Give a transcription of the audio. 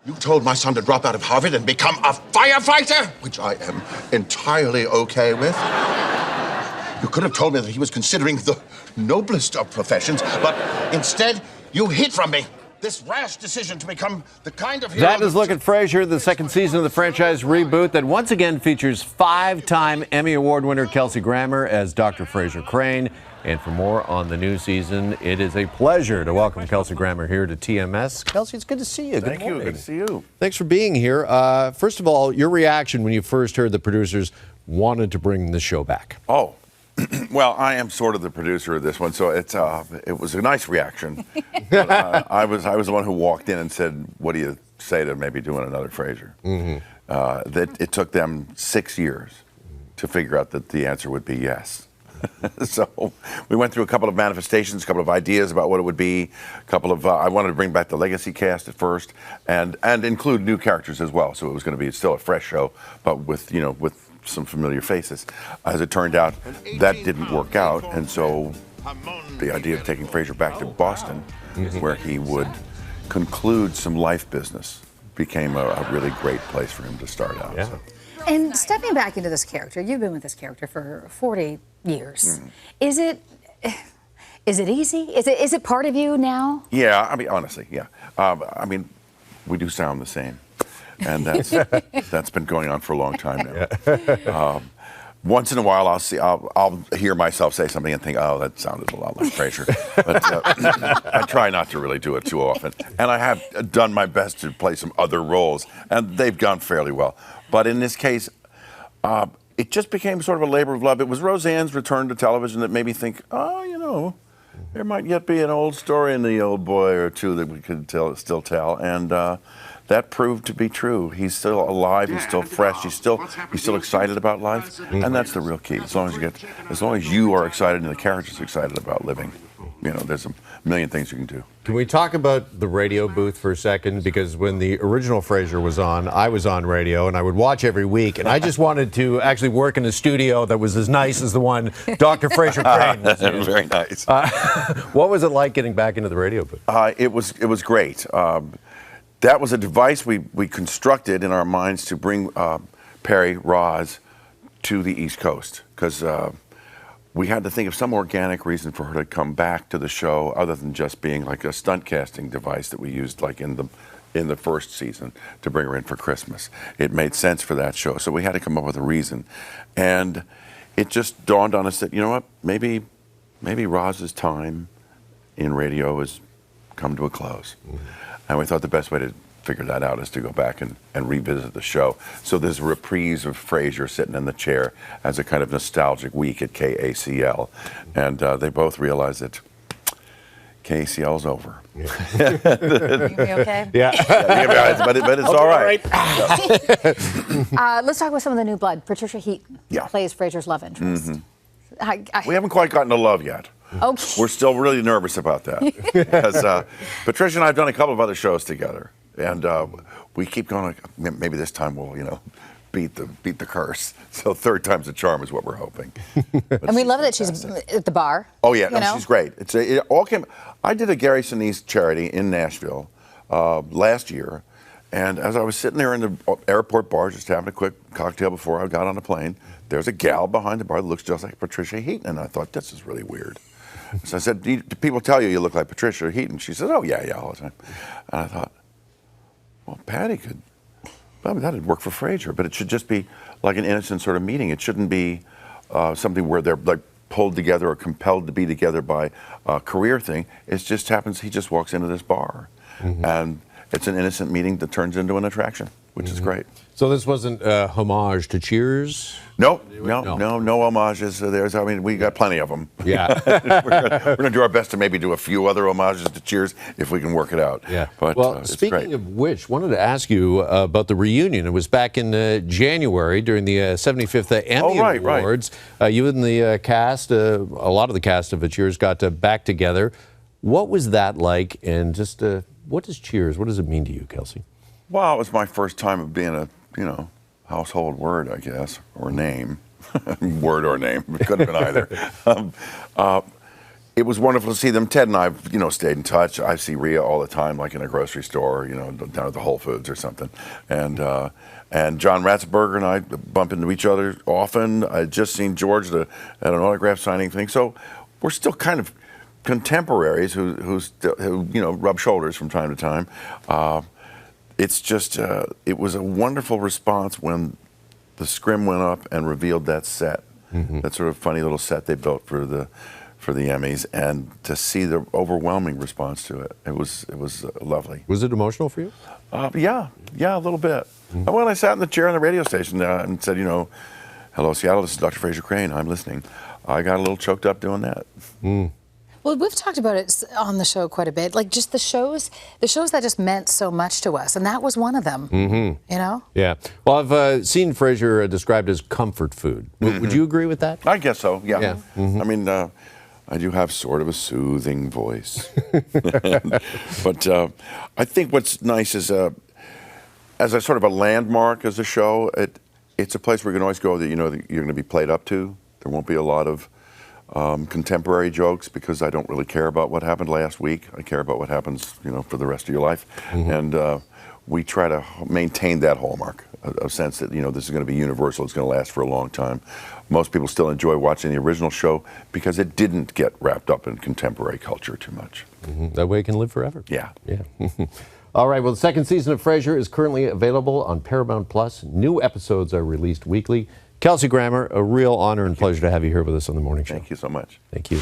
You told my son to drop out of Harvard and become a firefighter, which I am entirely okay with. You could have told me that he was considering the noblest of professions, but instead, you hid from me this rash decision to become the kind of hero... That is Look at Frasier, the second season of the franchise reboot that once again features five-time Emmy Award winner Kelsey Grammer as Dr. Frasier Crane. And for more on the new season, it is a pleasure to welcome Kelsey Grammer here to TMS. Kelsey, it's good to see you. Thank you. Good to see you. Thanks for being here. First of all, your reaction when you first heard the producers wanted to bring the show back. Oh, well, I am sort of the producer of this one, so it was a nice reaction. I was the one who walked in and said, "What do you say to maybe doing another Frasier?" That it took them 6 years to figure out that the answer would be yes. So we went through a couple of manifestations, a couple of ideas about what it would be, a couple of I wanted to bring back the legacy cast at first, and include new characters as well. So it was going to be still a fresh show, but with some familiar faces. As it turned out, that didn't work out, and so the idea of taking Frasier back to Boston, where he would conclude some life business, became a really great place for him to start out. Yeah. So. And stepping back into this character, you've been with this character for 40 years. Is it easy? Is it part of you now? Yeah, I mean, honestly, yeah. I mean, we do sound the same, and that's been going on for a long time now. Once in a while, I'll hear myself say something and think, "Oh, that sounded a lot like Frasier." But I try not to really do it too often, and I have done my best to play some other roles, and they've gone fairly well. But in this case, it just became sort of a labor of love. It was Roseanne's return to television that made me think, there might yet be an old story in the old boy or two that we could still tell, and that proved to be true. He's still alive. He's still fresh. He's still excited about life, and that's the real key. As long as you are excited and the character's excited about living, there's a million things you can do. Can we talk about the radio booth for a second? Because when the original Frasier was on, I was on radio, and I would watch every week, and I just wanted to actually work in a studio that was as nice as the one Dr. Frasier Crane was in. Very nice. What was it like getting back into the radio booth? It was great. That was a device we constructed in our minds to bring Perry Roz to the East Coast, because we had to think of some organic reason for her to come back to the show other than just being like a stunt casting device that we used like in the first season to bring her in for Christmas. It made sense for that show, so we had to come up with a reason. And it just dawned on us that, you know what, maybe Roz's time in radio has come to a close. And we thought the best way to figure that out is to go back and revisit the show. So there's a reprise of Frasier sitting in the chair as a kind of nostalgic week at KACL. And they both realized that KACL's over. You be okay? Yeah. But it's all right. Let's talk about some of the new blood. Patricia Heaton plays Frasier's love interest. We haven't quite gotten to love yet. Okay. We're still really nervous about that. Because Patricia and I have done a couple of other shows together. And we keep going, like, maybe this time we'll, beat the curse. So third time's the charm is what we're hoping. And we love that she's at the bar. Oh, yeah. No, she's great. It all came. I did a Gary Sinise charity in Nashville last year. And as I was sitting there in the airport bar, just having a quick cocktail before I got on the plane, there's a gal behind the bar that looks just like Patricia Heaton. And I thought, this is really weird. So I said, do people tell you look like Patricia Heaton? She said, oh, yeah, all the time. And I thought, well, Patty could, that'd work for Frasier, but it should just be like an innocent sort of meeting. It shouldn't be something where they're like pulled together or compelled to be together by a career thing. It just happens, he just walks into this bar. And it's an innocent meeting that turns into an attraction, which is great. So this wasn't a homage to Cheers? No homages. I mean, we got plenty of them. Yeah. we're gonna do our best to maybe do a few other homages to Cheers if we can work it out. Yeah. But well, it's speaking great. of which, wanted to ask you about the reunion. It was back in January during the 75th Emmy Awards. You and the cast, a lot of the cast of Cheers, got back together. What was that like? And just what does Cheers? What does it mean to you, Kelsey? Well, it was my first time of being a household word, I guess, or name. Word or name. It could have been either. it was wonderful to see them. Ted and I, stayed in touch. I see Rhea all the time, like in a grocery store, down at the Whole Foods or something. And John Ratzenberger and I bump into each other often. I had just seen George at an autograph signing thing. So we're still kind of contemporaries who rub shoulders from time to time. It's just, it was a wonderful response when the scrim went up and revealed that set, that sort of funny little set they built for the Emmys, and to see the overwhelming response to it, it was lovely. Was it emotional for you? Yeah, a little bit. When I sat in the chair on the radio station and said, hello Seattle, this is Dr. Frasier Crane, I'm listening, I got a little choked up doing that. Well, we've talked about it on the show quite a bit, like just the shows that just meant so much to us, and that was one of them. Yeah. Well, I've seen Frasier described as comfort food. Would you agree with that? I guess so. Yeah. I mean, I do have sort of a soothing voice, but I think what's nice is, as a sort of a landmark as a show, it's a place where you can always go that that you're going to be played up to. There won't be a lot of contemporary jokes because I don't really care about what happened last week. I care about what happens, for the rest of your life. And we try to maintain that hallmark, a sense that, this is going to be universal, it's going to last for a long time. Most people still enjoy watching the original show because it didn't get wrapped up in contemporary culture too much. That way it can live forever. Yeah. All right, well, the second season of Frasier is currently available on Paramount+. New episodes are released weekly. Kelsey Grammer, a real honor and pleasure to have you here with us on The Morning Show. Thank you so much. Thank you.